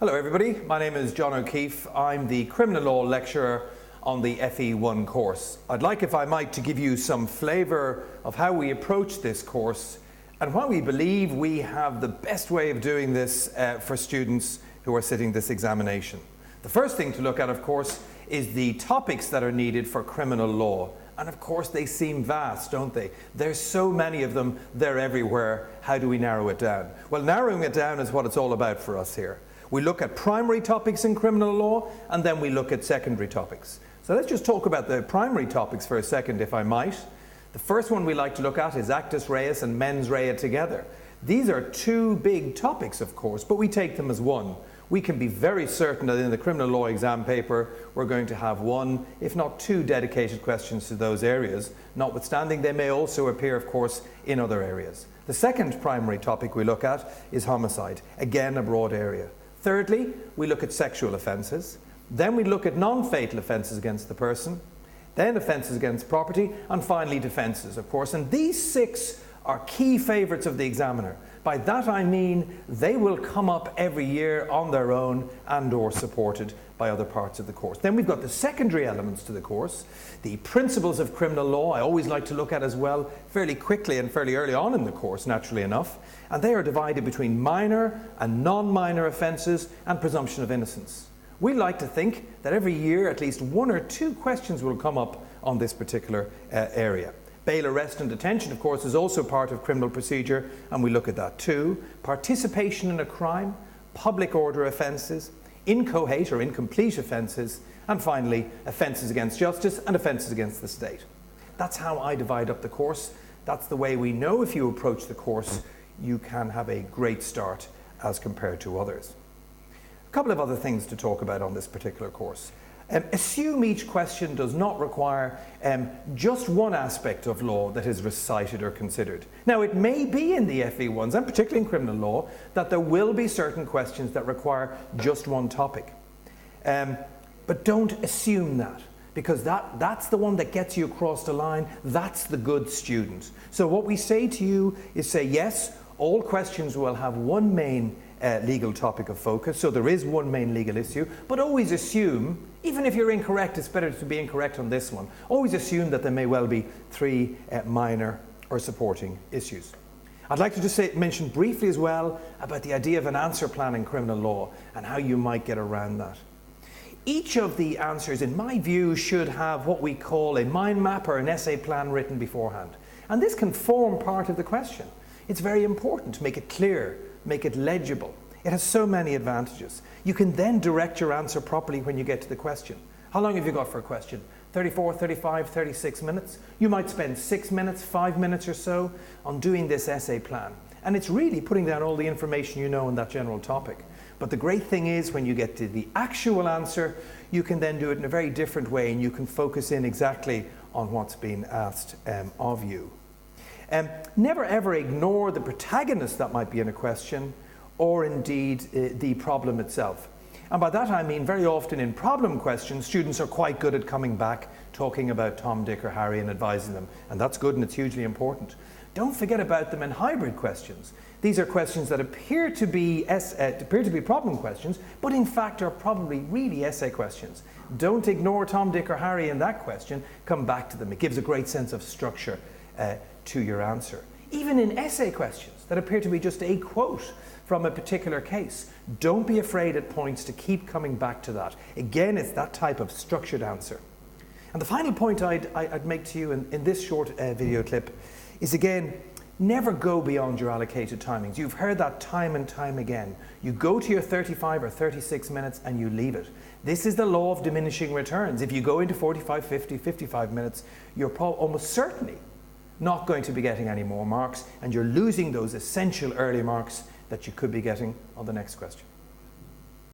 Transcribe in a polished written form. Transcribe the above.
Hello everybody, my name is John O'Keefe. I'm the Criminal Law Lecturer on the FE1 course. I'd like, if I might, to give you some flavour of how we approach this course and why we believe we have the best way of doing this for students who are sitting this examination. The first thing to look at, of course, is the topics that are needed for criminal law. And of course they seem vast, don't they? There's so many of them, they're everywhere. How do we narrow it down? Well, narrowing it down is what it's all about for us here. We look at primary topics in criminal law, and then we look at secondary topics. So let's just talk about the primary topics for a second, if I might. The first one we like to look at is actus reus and mens rea together. These are two big topics, of course, but we take them as one. We can be very certain that in the criminal law exam paper, we're going to have one, if not two, dedicated questions to those areas, notwithstanding they may also appear, of course, in other areas. The second primary topic we look at is homicide, again a broad area. Thirdly, we look at sexual offences. Then we look at non-fatal offences against the person, then offences against property, and finally defences, of course. And these six are key favourites of the examiner. By that I mean they will come up every year on their own and or supported by other parts of the course. Then we've got the secondary elements to the course, the principles of criminal law I always like to look at as well, fairly quickly and fairly early on in the course, naturally enough, and they are divided between minor and non-minor offences and presumption of innocence. We like to think that every year at least one or two questions will come up on this particular area. Bail, arrest and detention, of course, is also part of criminal procedure, and we look at that too. Participation in a crime, public order offences, inchoate or incomplete offences, and finally offences against justice and offences against the state. That's how I divide up the course. That's the way we know if you approach the course you can have a great start as compared to others. A couple of other things to talk about on this particular course. Assume each question does not require just one aspect of law that is recited or considered. Now, it may be in the FE1s, and particularly in criminal law, that there will be certain questions that require just one topic. But don't assume that, because that's the one that gets you across the line. That's the good student. So what we say to you is say, yes, all questions will have one main legal topic of focus, so there is one main legal issue, but always assume, even if you're incorrect, it's better to be incorrect on this one, always assume that there may well be three minor or supporting issues. I'd like to just mention briefly as well about the idea of an answer plan in criminal law and how you might get around that. Each of the answers, in my view, should have what we call a mind map or an essay plan written beforehand. And this can form part of the question. It's very important to make it clear, make it legible. It has so many advantages. You can then direct your answer properly when you get to the question. How long have you got for a question? 34, 35, 36 minutes? You might spend 6 minutes, 5 minutes or so on doing this essay plan. And it's really putting down all the information you know on that general topic. But the great thing is when you get to the actual answer, you can then do it in a very different way and you can focus in exactly on what's being asked of you. Never ever ignore the protagonist that might be in a question, or indeed the problem itself. And by that I mean very often in problem questions, students are quite good at coming back, talking about Tom, Dick or Harry and advising them. And that's good and it's hugely important. Don't forget about them in hybrid questions. These are questions that appear to be problem questions, but in fact are probably really essay questions. Don't ignore Tom, Dick or Harry in that question. Come back to them. It gives a great sense of structure to your answer. Even in essay questions that appear to be just a quote from a particular case, don't be afraid at points to keep coming back to that. Again, it's that type of structured answer. And the final point I'd make to you in this short video clip is, again, never go beyond your allocated timings. You've heard that time and time again. You go to your 35 or 36 minutes and you leave it. This is the law of diminishing returns. If you go into 45, 50, 55 minutes, you're almost certainly not going to be getting any more marks, and you're losing those essential early marks that you could be getting on the next question.